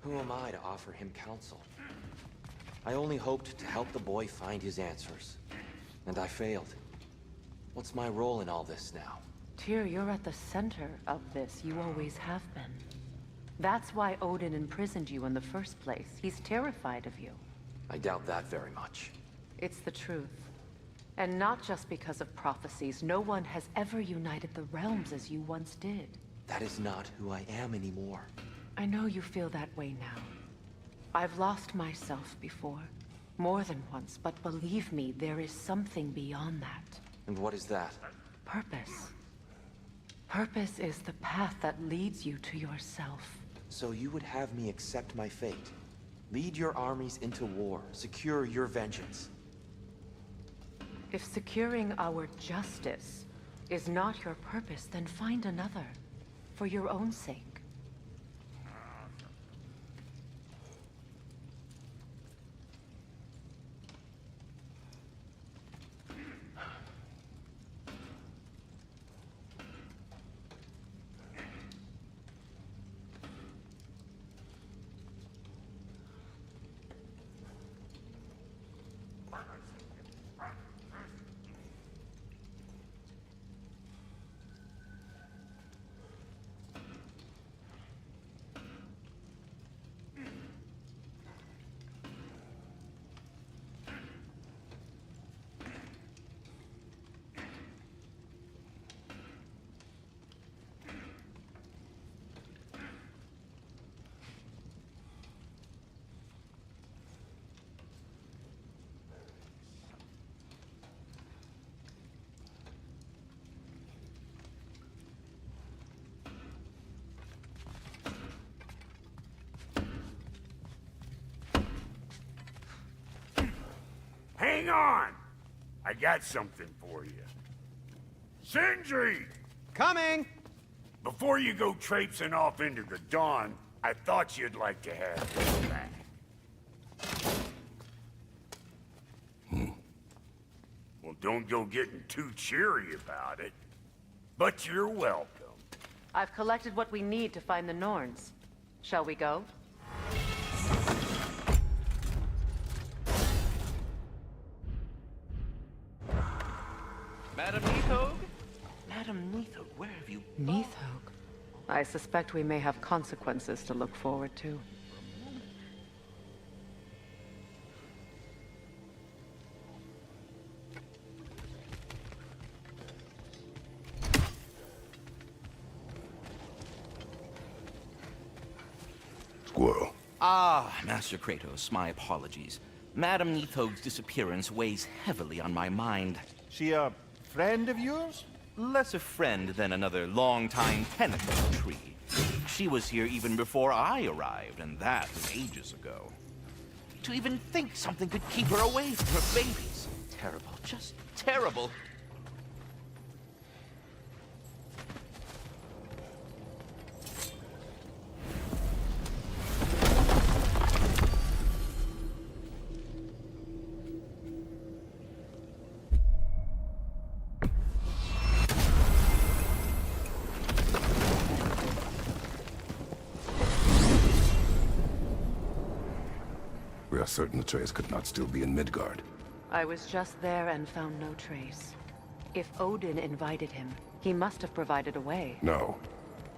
Who am I to offer him counsel? I only hoped to help the boy find his answers. And I failed. What's my role in all this now? Tyr, you're at the center of this. You always have been. That's why Odin imprisoned you in the first place. He's terrified of you. I doubt that very much. It's the truth. And not just because of prophecies. No one has ever united the realms as you once did. That is not who I am anymore. I know you feel that way now. I've lost myself before. More than once, but believe me, there is something beyond that. And what is that? Purpose. Purpose is the path that leads you to yourself. So you would have me accept my fate? Lead your armies into war, secure your vengeance. If securing our justice is not your purpose, then find another. For your own sake. Hang on! I got something for you. Sindri! Coming! Before you go traipsing off into the dawn, I thought you'd like to have this back. Well, don't go getting too cheery about it. But you're welcome. I've collected what we need to find the Norns. Shall we go? Madam Neathog? Madam Neathog, where have you... Neathog. I suspect we may have consequences to look forward to. Squirrel. Ah, Master Kratos, my apologies. Madam Neathog's disappearance weighs heavily on my mind. She a friend of yours? Less a friend than another long-time tenant of the tree. She was here even before I arrived, and that was ages ago. To even think something could keep her away from her babies. Terrible, just terrible. We are certain Atreus could not still be in Midgard. I was just there and found no trace. If Odin invited him, he must have provided a way. No,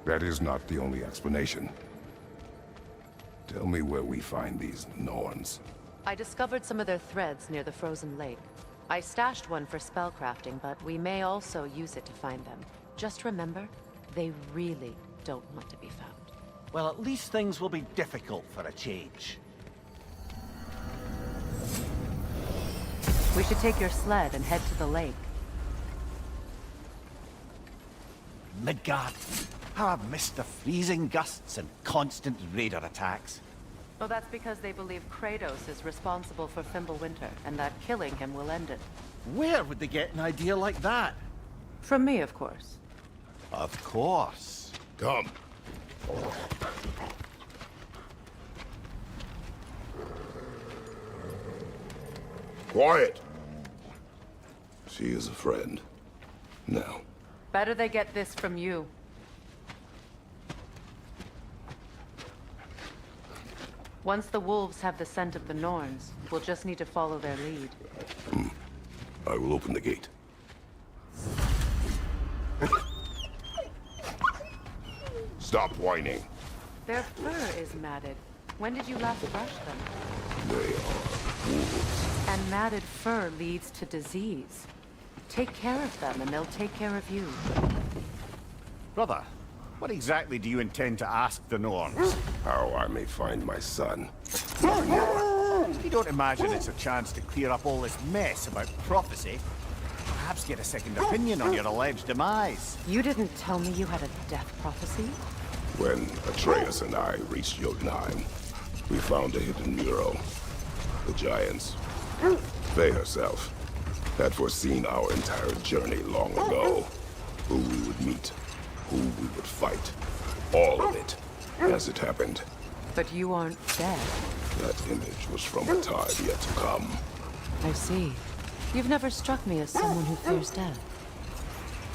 that is not the only explanation. Tell me where we find these Norns. I discovered some of their threads near the frozen lake. I stashed one for spellcrafting, but we may also use it to find them. Just remember, they really don't want to be found. Well, at least things will be difficult for a change. We should take your sled and head to the lake. Midgard. How I've missed the freezing gusts and constant raider attacks. Well, that's because they believe Kratos is responsible for Fimbulwinter, and that killing him will end it. Where would they get an idea like that? From me, of course. Of course. Come. Quiet! She is a friend. Now. Better they get this from you. Once the wolves have the scent of the Norns, we'll just need to follow their lead. I will open the gate. Stop whining. Their fur is matted. When did you last brush them? They are wolves. And matted fur leads to disease. Take care of them, and they'll take care of you. Brother, what exactly do you intend to ask the Norns? How I may find my son. You don't imagine it's a chance to clear up all this mess about prophecy? Perhaps get a second opinion on your alleged demise. You didn't tell me you had a death prophecy? When Atreus and I reached Jotunheim, we found a hidden mural. The Giants, Faye herself, had foreseen our entire journey long ago. Who we would meet, who we would fight. All of it, as it happened. But you aren't dead. That image was from a time yet to come. I see. You've never struck me as someone who fears death.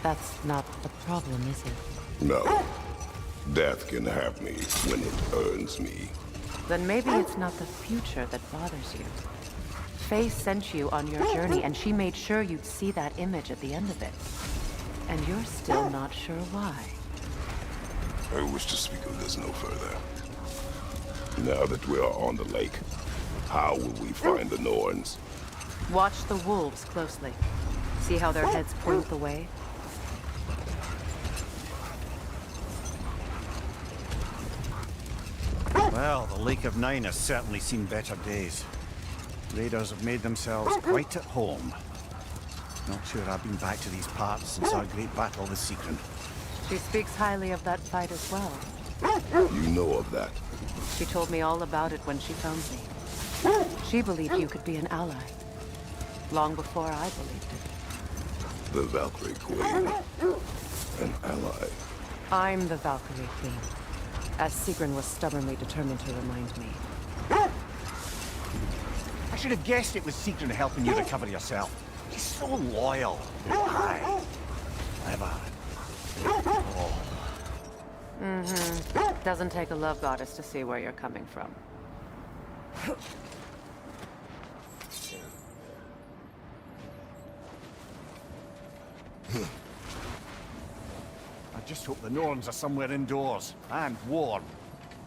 That's not the problem, is it? No. Death can have me when it earns me. Then maybe it's not the future that bothers you. Faye sent you on your journey, and she made sure you'd see that image at the end of it. And you're still not sure why. I wish to speak of this no further. Now that we are on the lake, how will we find the Norns? Watch the wolves closely. See how their heads point the way? Well, the Lake of Nine has certainly seen better days. Raiders have made themselves quite at home. Not sure I've been back to these parts since our great battle with Sigrun. She speaks highly of that fight as well. You know of that. She told me all about it when she found me. She believed you could be an ally. Long before I believed it. The Valkyrie Queen. An ally. I'm the Valkyrie Queen, as Sigrun was stubbornly determined to remind me. I should have guessed it was Sigrun helping you recover yourself. She's so loyal. Aye. Clever. Doesn't take a love goddess to see where you're coming from. I just hope the Norns are somewhere indoors, and warm.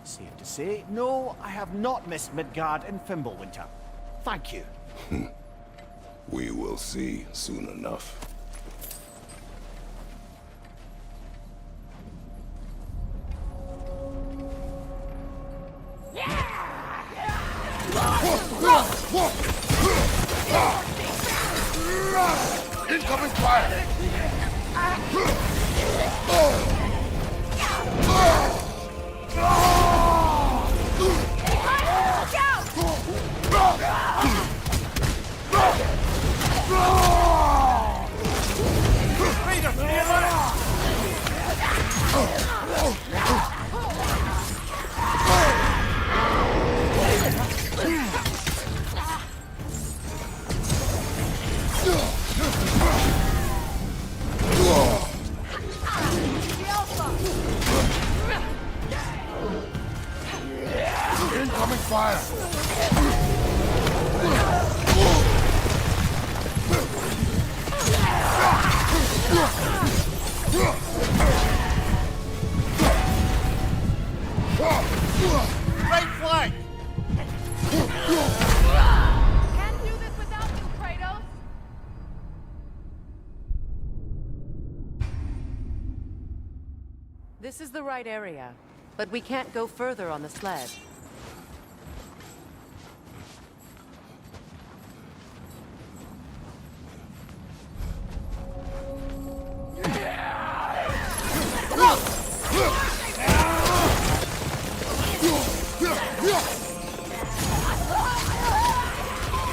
Safe to say, no, I have not missed Midgard and Fimbulwinter. Thank you. We will see soon enough. Incoming fire! Incoming fire! Right flank! Can't do this without you, Kratos! This is the right area, but we can't go further on the sled.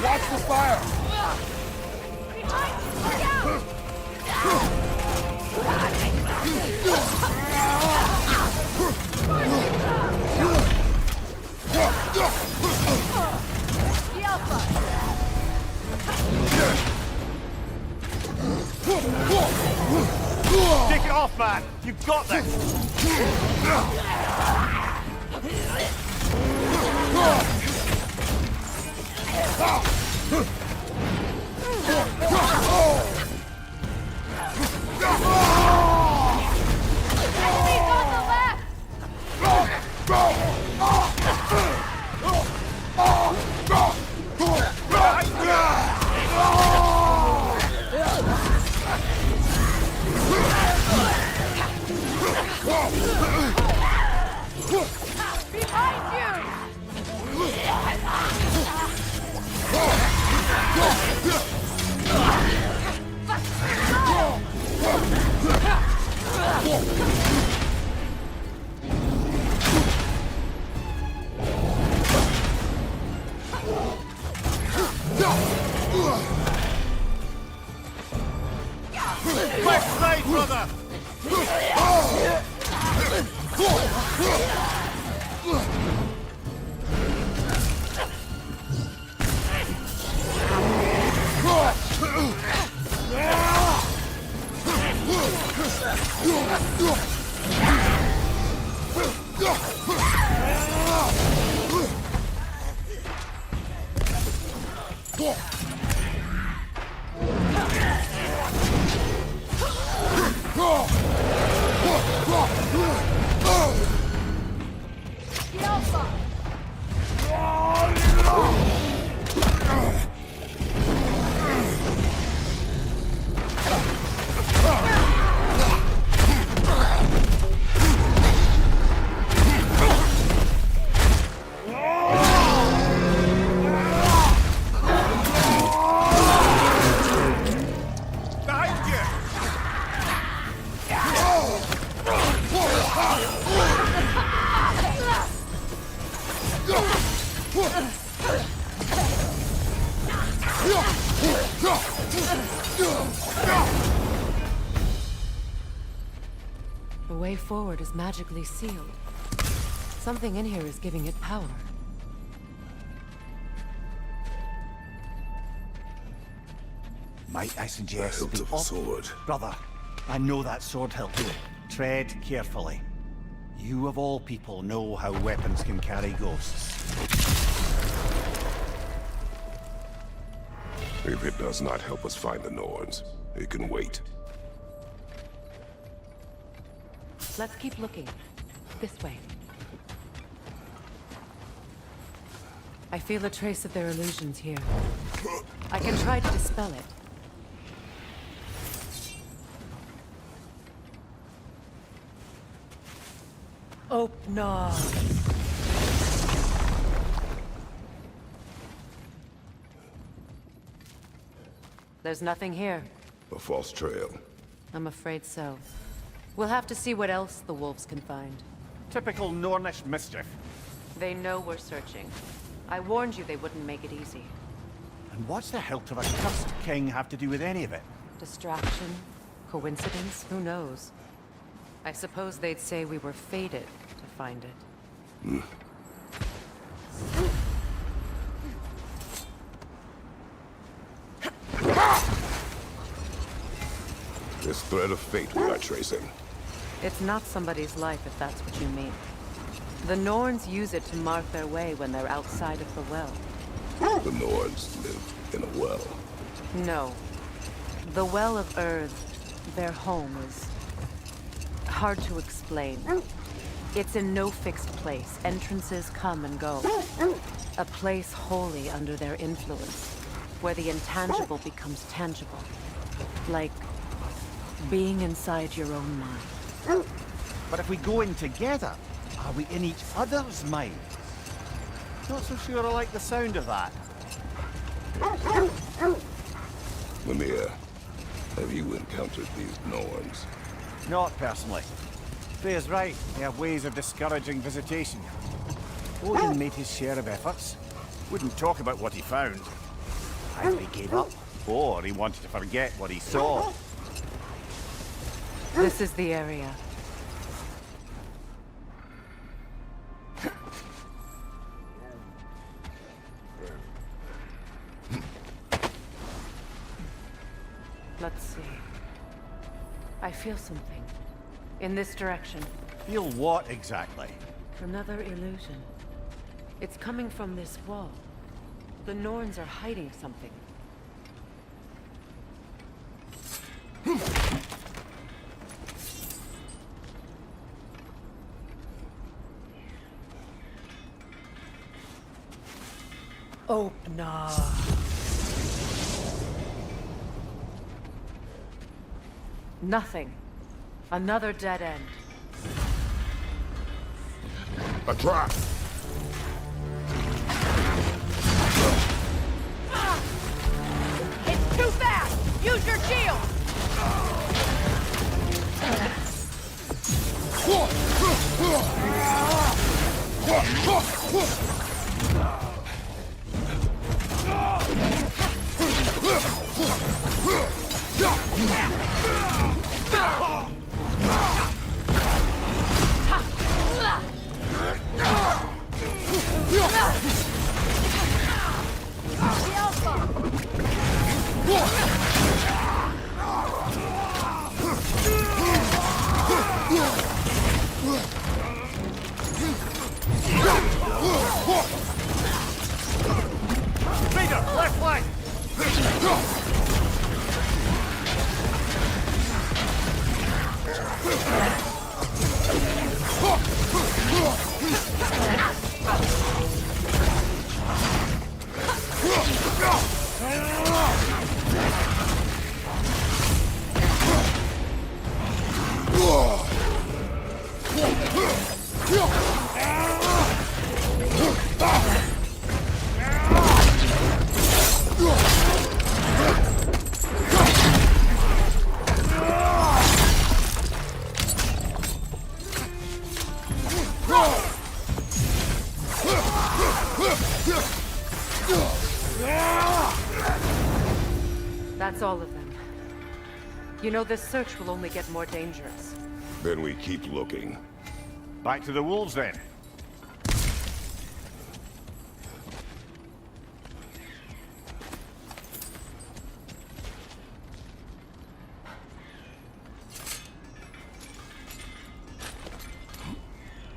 Watch the fire! Take it off, man! You've got this! Left side, brother! The way forward is magically sealed. Something in here is giving it power. Might I suggest The hilt of a sword. Brother, I know that sword hilt. Tread carefully. You of all people know how weapons can carry ghosts. If it does not help us find the Norns, it can wait. Let's keep looking. This way. I feel a trace of their illusions here. I can try to dispel it. Open. There's nothing here. A false trail. I'm afraid so. We'll have to see what else the wolves can find. Typical Nornish mischief. They know we're searching. I warned you they wouldn't make it easy. And what's the hilt of a cursed king have to do with any of it? Distraction? Coincidence? Who knows? I suppose they'd say we were fated to find it. This thread of fate we are tracing. It's not somebody's life, if that's what you mean. The Norns use it to mark their way when they're outside of the well. The Norns live in a well. No. The Well of Earth, their home, is hard to explain. It's in no fixed place. Entrances come and go. A place wholly under their influence, where the intangible becomes tangible. Like being inside your own mind. But if we go in together, are we in each other's minds? Not so sure I like the sound of that. Mimir, have you encountered these Norns? Not personally. Freya's right. They have ways of discouraging visitation. Odin made his share of efforts. Wouldn't talk about what he found. Either he gave up, or he wanted to forget what he saw. This is the area. Let's see. I feel something. In this direction. Feel what exactly? Another illusion. It's coming from this wall. The Norns are hiding something. Opener. Nothing. Another dead end. A trap! It's too fast! Use your shield! Vader, left flank! That's all of them. You know, this search will only get more dangerous. Then we keep looking. Back to the wolves, then.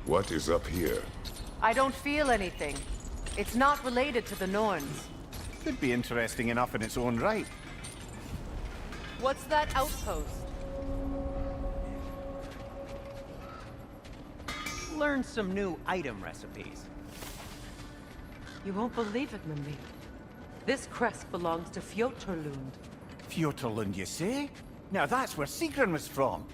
What is up here? I don't feel anything. It's not related to the Norns. Could be interesting enough in its own right. What's that outpost? Learn some new item recipes. You won't believe it, Mimli. This crest belongs to Fjotorlund. Fjotorlund, you say? Now that's where Sigrun was from.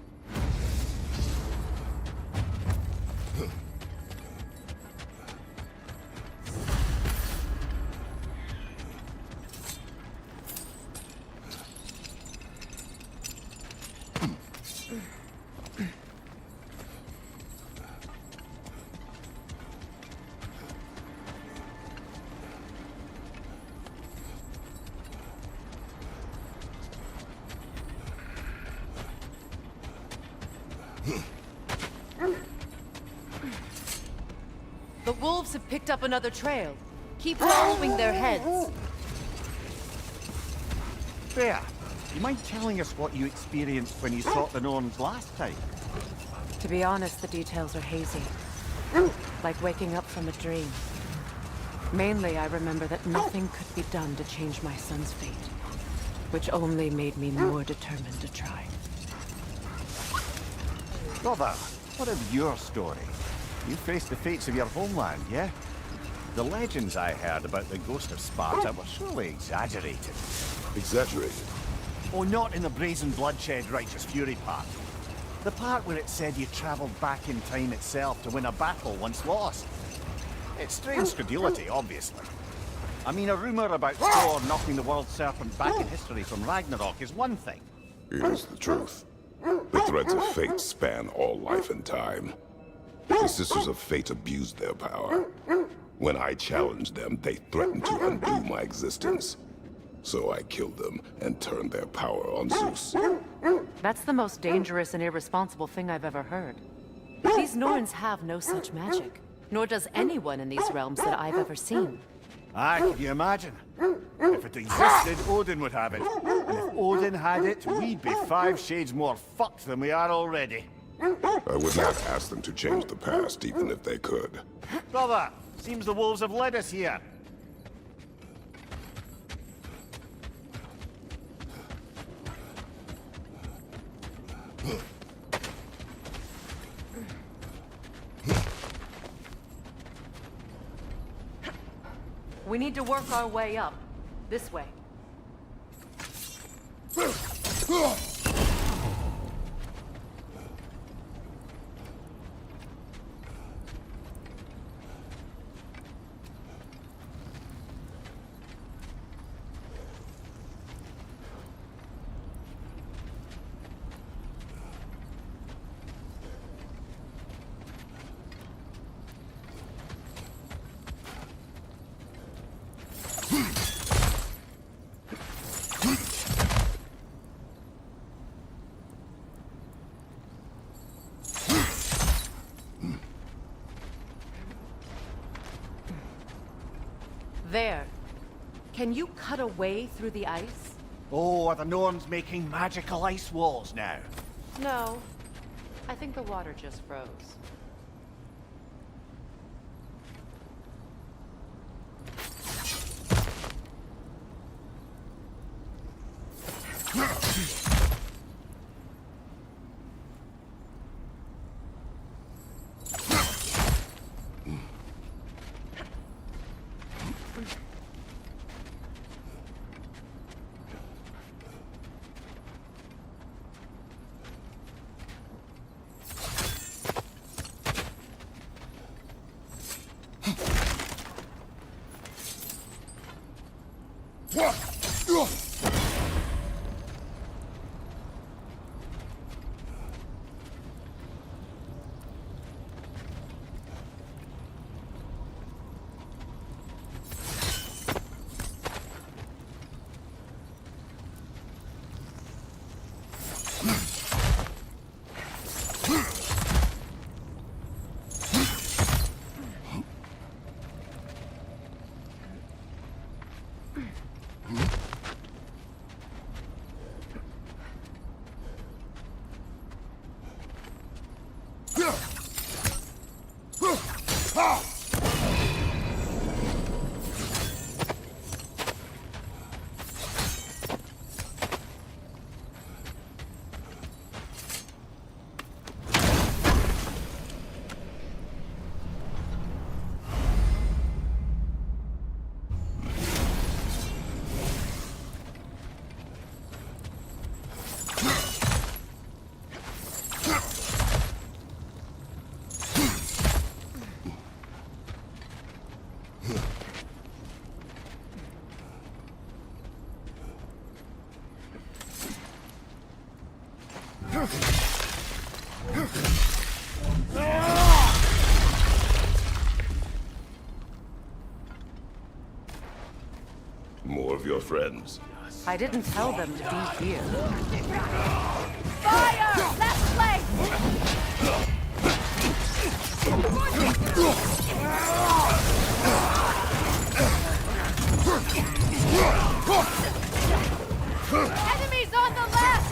The wolves have picked up another trail. Keep following their heads. There. You mind telling us what you experienced when you sought the Norns last time? To be honest, the details are hazy. Like waking up from a dream. Mainly, I remember that nothing could be done to change my son's fate. Which only made me more determined to try. Brother, what of your story? You faced the fates of your homeland, yeah? The legends I heard about the ghost of Sparta were surely exaggerated. Exaggerated? Oh, not in the brazen bloodshed righteous fury part. The part where it said you traveled back in time itself to win a battle once lost. It's strange credulity, obviously. I mean, a rumor about Thor knocking the world serpent back in history from Ragnarok is one thing. Here's the truth. The threads of fate span all life and time. The Sisters of Fate abused their power. When I challenged them, they threatened to undo my existence. So I killed them and turned their power on Zeus. That's the most dangerous and irresponsible thing I've ever heard. These Norns have no such magic. Nor does anyone in these realms that I've ever seen. Aye, can you imagine? If it existed, Odin would have it. And if Odin had it, we'd be 5 shades more fucked than we are already. I would not ask them to change the past, even if they could. Brother, seems the wolves have led us here. We need to work our way up. This way. There. Can you cut a way through the ice? Oh, are the Norns making magical ice walls now? No. I think the water just froze. More of your friends. I didn't tell them to be here. Fire! Left flank! Enemies on the left!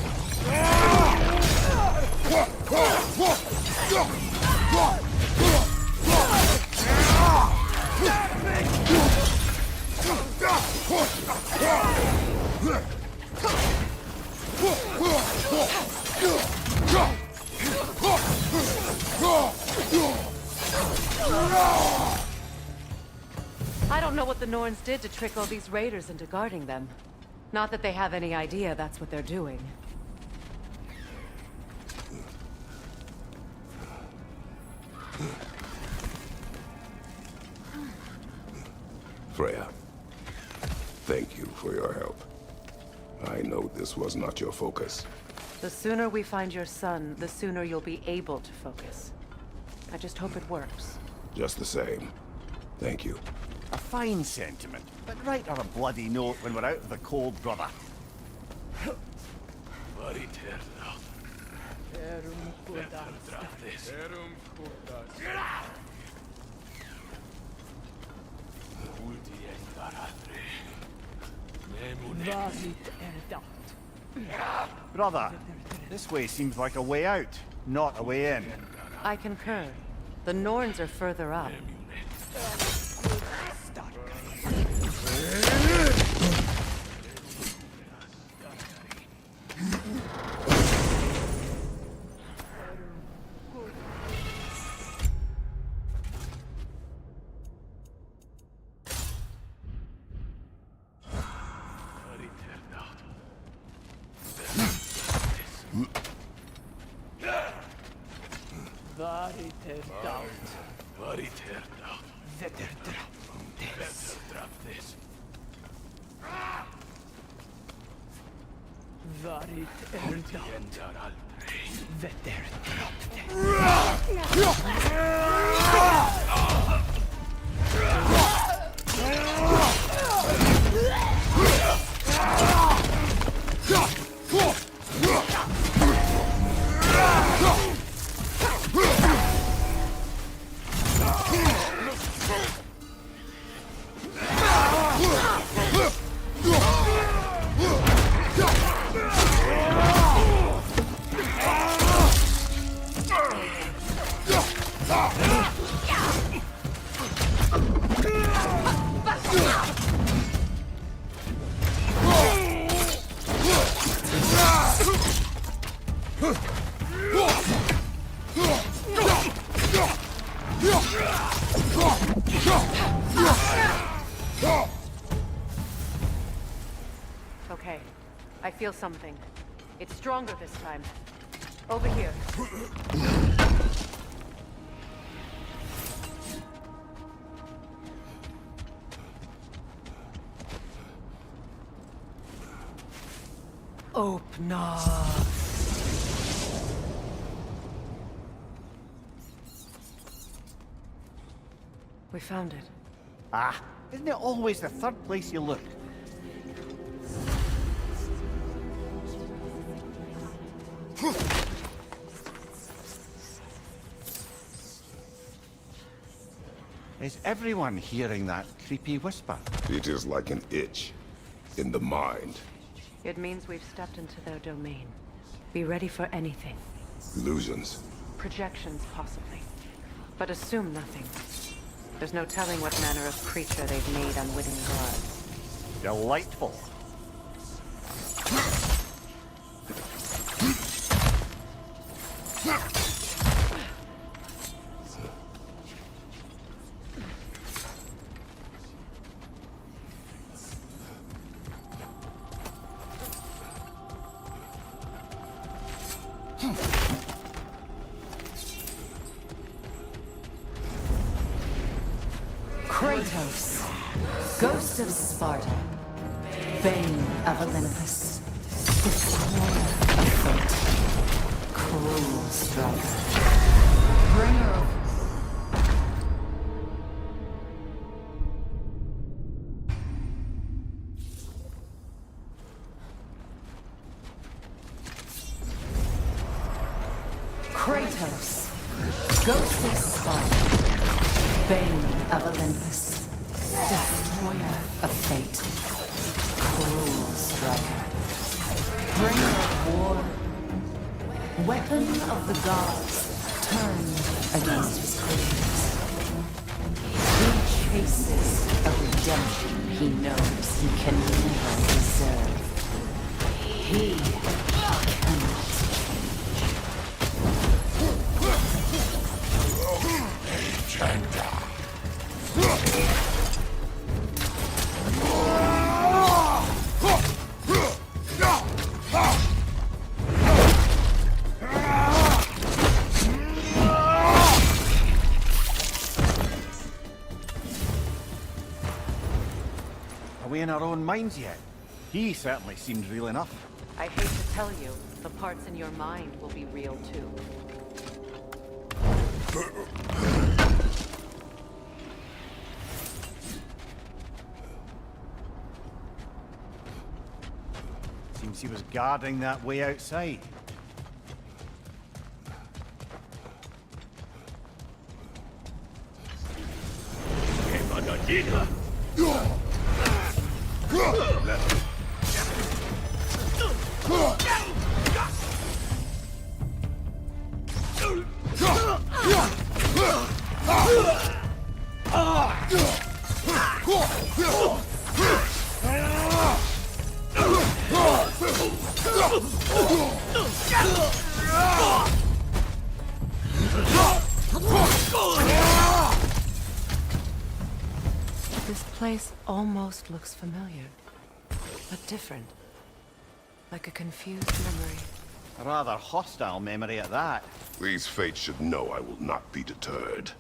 I don't know what the Norns did to trick all these raiders into guarding them. Not that they have any idea that's what they're doing. Freya, thank you for your help. I know this was not your focus. The sooner we find your son, the sooner you'll be able to focus. I just hope it works. Just the same, thank you. A fine sentiment, but write her a bloody note when we're out of the cold, brother. Brother, this way seems like a way out. not a way in. I concur. The Norns are further up. Okay, I feel something. It's stronger this time. Over here. Open up. We found it. Ah, isn't it always the third place you look? Is everyone hearing that creepy whisper? It is like an itch in the mind. It means we've stepped into their domain. Be ready for anything. Illusions. Projections, possibly. But assume nothing. There's no telling what manner of creature they've made unwitting gods. Delightful. Kratos, Ghost of Sparta, Bane of Olympus, Destroyer of Fate, Cruel Striker, Bringer of... Kratos, Ghost of Sparta, Bane of Olympus, Destroyer of Fate, Cruel Striker, Bringer of War, Weapon of the Gods, turned against his creators. He chases a redemption he knows he can never deserve. He cannot. Are we in our own minds yet? He certainly seems real enough. I hate to tell you, the parts in your mind will be real too. Seems he was guarding that way outside. This place almost looks familiar, but different. Like a confused memory. A rather hostile memory at that. These fates should know I will not be deterred.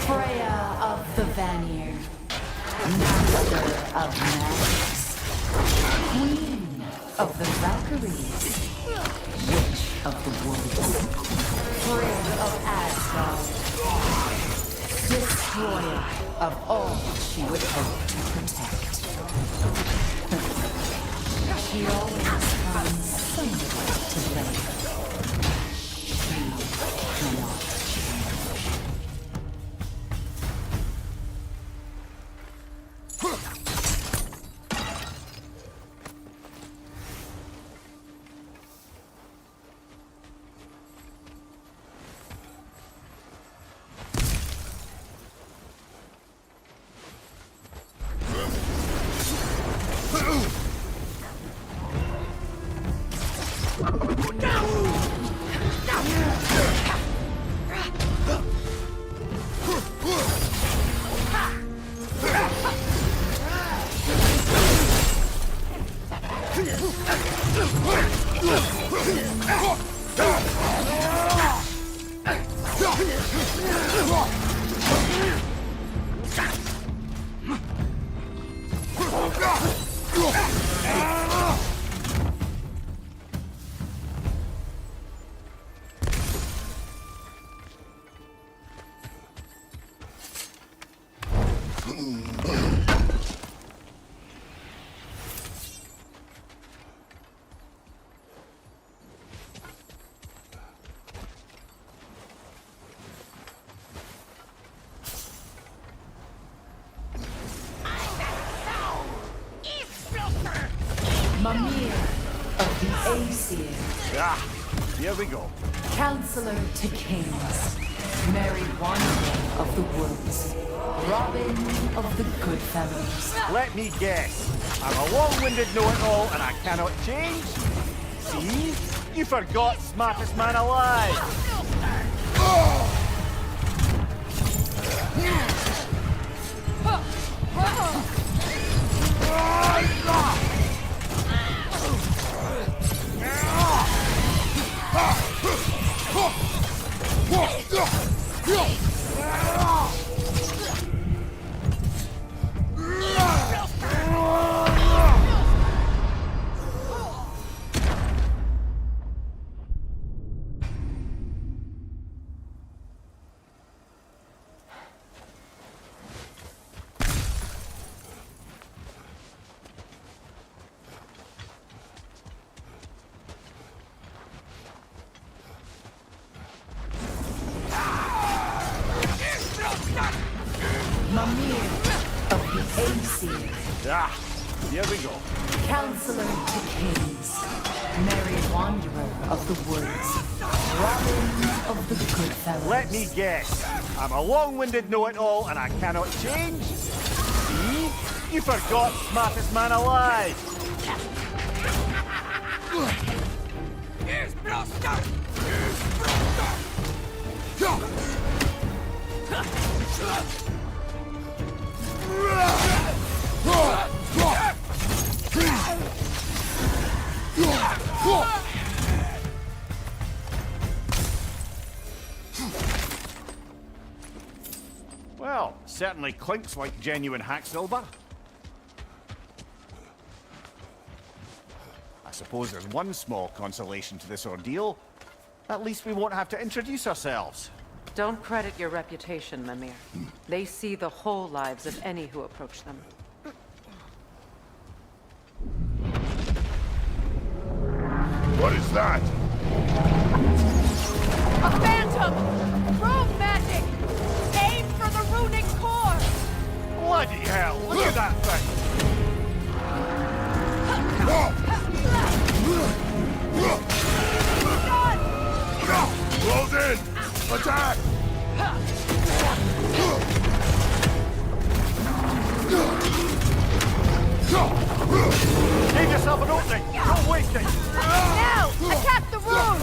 Freya of the Vanir, Master of Magics, Queen of the Valkyries, Witch of the Woods, Friend of Asgard, Destroyer of all she would hope to protect. She always finds somebody to blame. She cannot change. Mimir of the Aesir. Ah, here we go. Counselor to Kings. Merry Wanderer of the Woods. Robin of the Goodfellows. Let me guess. I'm a long-winded know-it-all and I cannot change? See? You forgot smartest man alive! Mimir of the Aesir. Ah, here we go. Counselor to Kings. Merry Wanderer of the Woods. Robin of the Goodfellows. Let me guess. I'm a long-winded know-it-all and I cannot change? See? You forgot smartest man alive! Well, certainly clinks like genuine hack silver. I suppose there's one small consolation to this ordeal. At least we won't have to introduce ourselves. Don't credit your reputation, Mimir. They see the whole lives of any who approach them. What is that? A phantom! Rune magic! Aim for the runic core! Bloody hell! Look at that thing! Close in! Attack! Give yourself an opening! Don't waste it! Now! Attack the rune!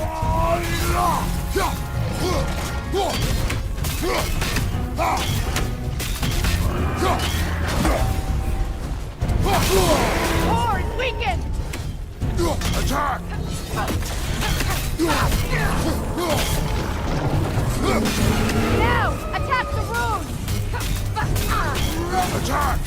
Core is weakened! Attack! Now! Attack the rune! Attack!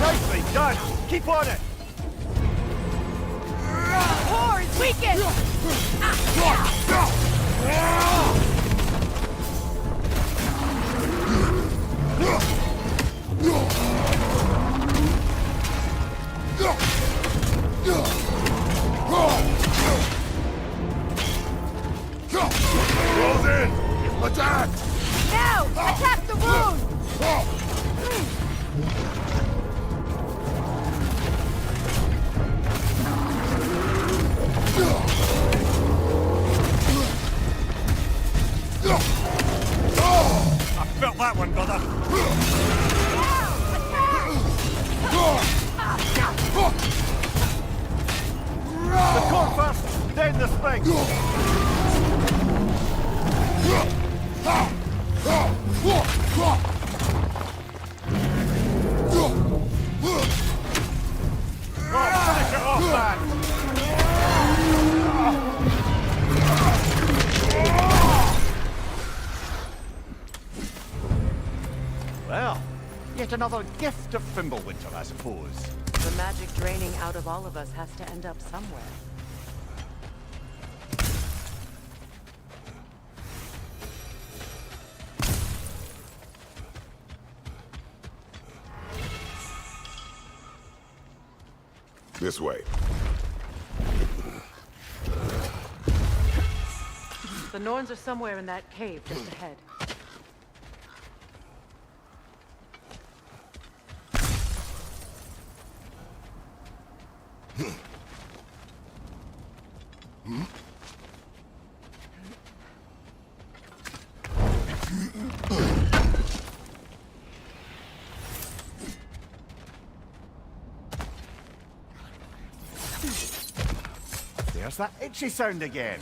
Nicely done! Keep on it! Core is weakened! Close in! Attack! Now! Attack the rune! I felt that one, brother! The core first, then the spring! Oh, finish it off, man! Well, yet another gift of Fimbulwinter, I suppose. The magic draining out of all of us has to end up somewhere. This way. The Norns are somewhere in that cave just ahead. There's that itchy sound again.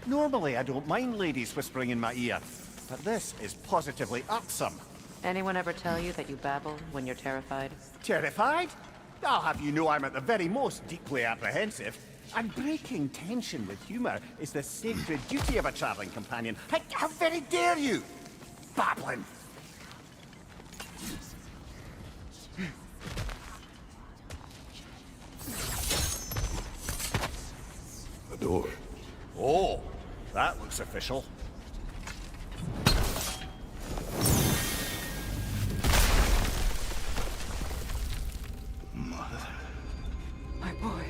Normally, I don't mind ladies whispering in my ear, but this is positively irksome. Anyone ever tell you that you babble when you're terrified? Terrified? I'll have you know I'm at the very most deeply apprehensive. And breaking tension with humor is the sacred duty of a traveling companion. How very dare you? Babbling. The door. Oh, that looks official. My boy.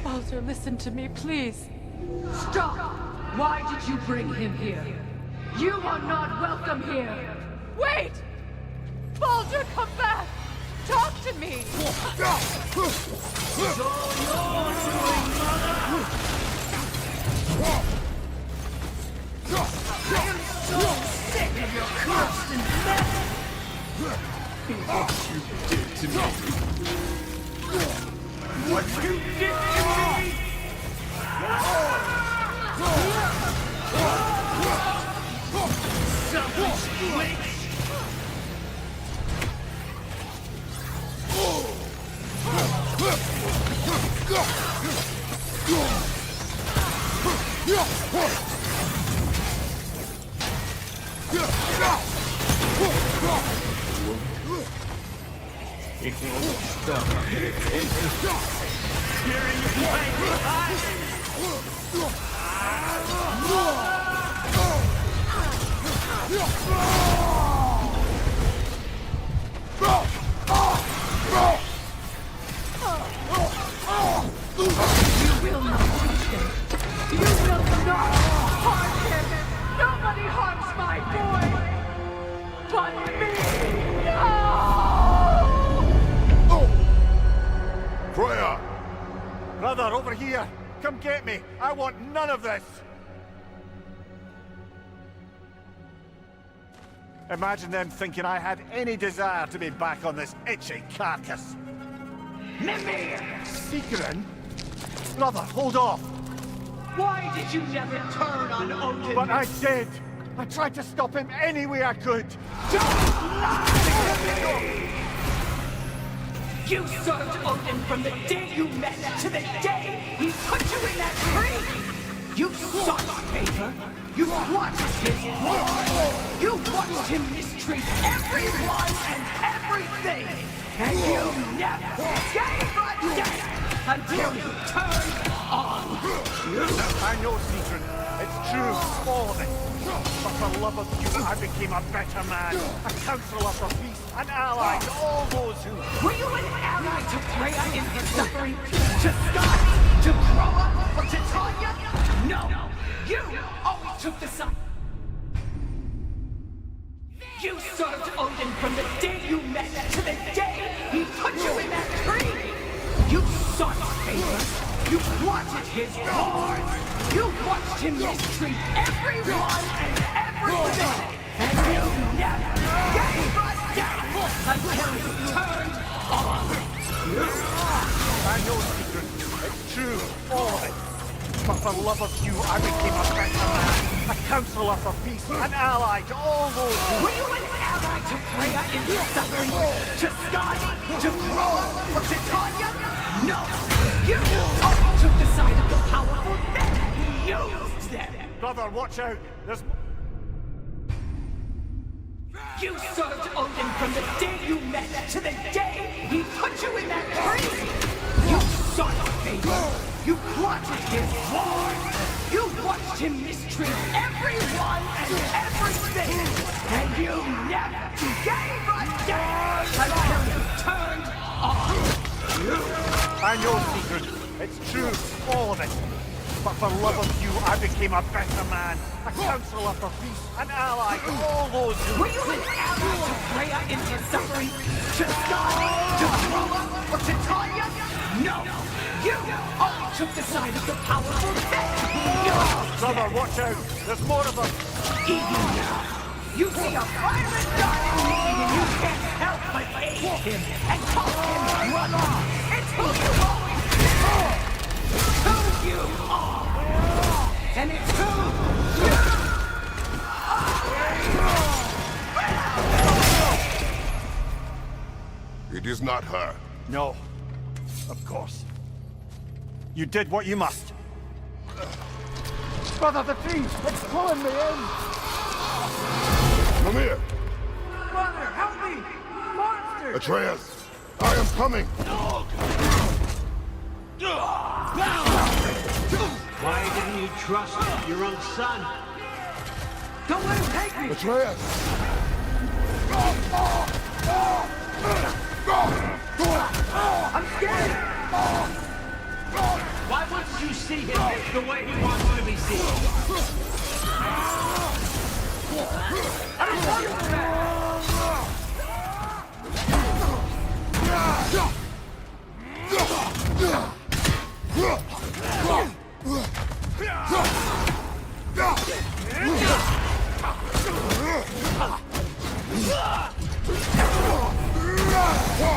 Baldur, listen to me, please. Stop! Why did you bring him here? You are not welcome here! Wait! Baldur, come back! Talk to me! I am so What you did to me! What you did to me! Selfish witch! It won't stop. Hearing you You will not touch him. You will not harm him. Nobody harms my boy. But me. No! Freya! Brother, over here! Come get me! I want none of this! Imagine them thinking I had any desire to be back on this itchy carcass. Mimir! Seekerin? Brother, hold off! Why did you never turn on Odin? But I did! I tried to stop him any way I could! Don't lie to me! You served Odin from the day you met to the day he put you in that tree! You sought favor! You watched his war! You watched him mistreat everyone and everything! And you never gave a damn until you turned on! I know, Seekerin. It's true, all of it. But for love of you, I became a better man. A counselor for peace, an ally to all those who... Were you an ally to Freya in her suffering? To Scott? To Groa? Or to Tanya? No! You always took the side. You served Odin from the day you met to the day he put you in that tree! You sought favor. You wanted his wars. You watched him mistreat everyone and everything. And you never gave a damn until you turned on. I know, Seekerin. It's true, all of it. But for love of you, I became a better man. A counselor for peace, an ally to all those who... Were you an ally to Freya in her suffering? To Scott? To Groa? Or to Tanya? No! You always took the side of the powerful, then used them! Brother, watch out! There's... You served Odin from the day you met to the day he put you in that tree! You sought favor! You wanted his wars! You watched him mistreat everyone and everything! And you never gave a damn until you turned on! I know, Seekerin. It's true, all of it. But for love of you, I became a better man. A counselor for peace, an ally to all those who... Were you an ally to Freya in her suffering? To Scott? To Groa? Or to Tanya? No! You always took the side of the powerful, then used Brother, them. watch out! There's more of them! Even now, you see a violent guy in need and you can't help but hate him and call him brother. It's who you always been. Who you are. And it's who you It is not her. No. Of course. You did what you must. Brother, the tree! It's pulling me in! Mimir! Mother, help me! Monster! Atreus! I am coming! Why didn't you trust your own son? Don't let him take me! Atreus! I'm scared! Why wouldn't you see him the way he wants to be seen? I don't want him back!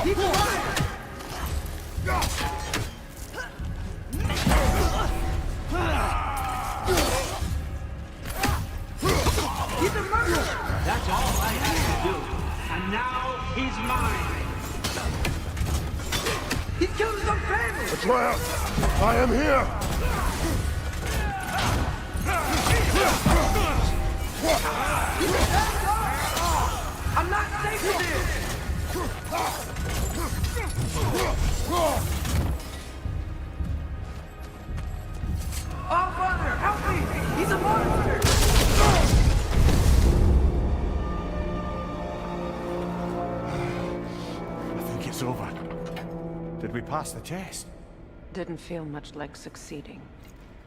Keep alive! He's a murderer! That's all I had to do. And now he's mine. He killed his own family! Atreus, I am here! I'm not safe with this! Oh, Father, help me! He's a monster! I think it's over. Did we pass the test? Didn't feel much like succeeding.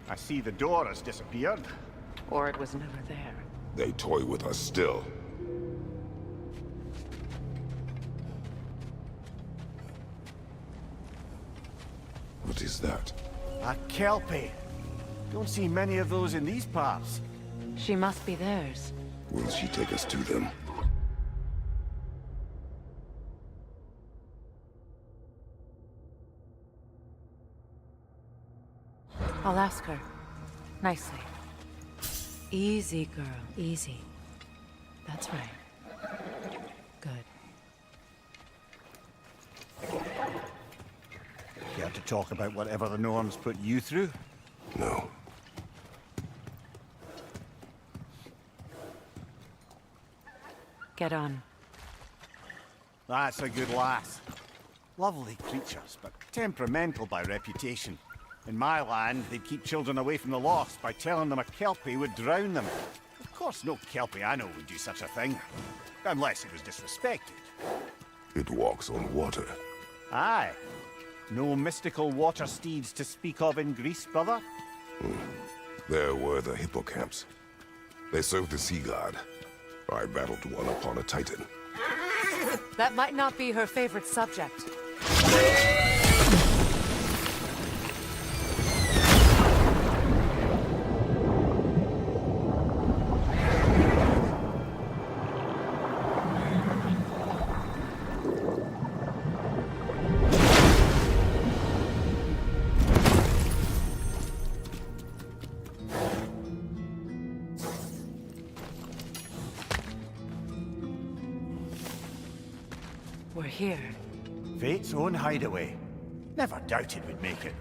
I see the door has disappeared. Or it was never there. They toy with us still. What is that? A kelpie. Don't see many of those in these parts. She must be theirs. Will she take us to them? I'll ask her. Nicely. Easy, girl. Easy. That's right. Good. Care to talk about whatever the norms put you through? No. Get on. That's a good lass. Lovely creatures, but temperamental by reputation. In my land, they'd keep children away from the lost by telling them a kelpie would drown them. Of course, no kelpie I know would do such a thing. Unless it was disrespected. It walks on water. Aye. No mystical water steeds to speak of in Greece, brother? There were the hippocamps. They served the sea god. I battled one upon a titan. That might not be her favorite subject. We're here. Fate's own hideaway. Never doubted we'd make it.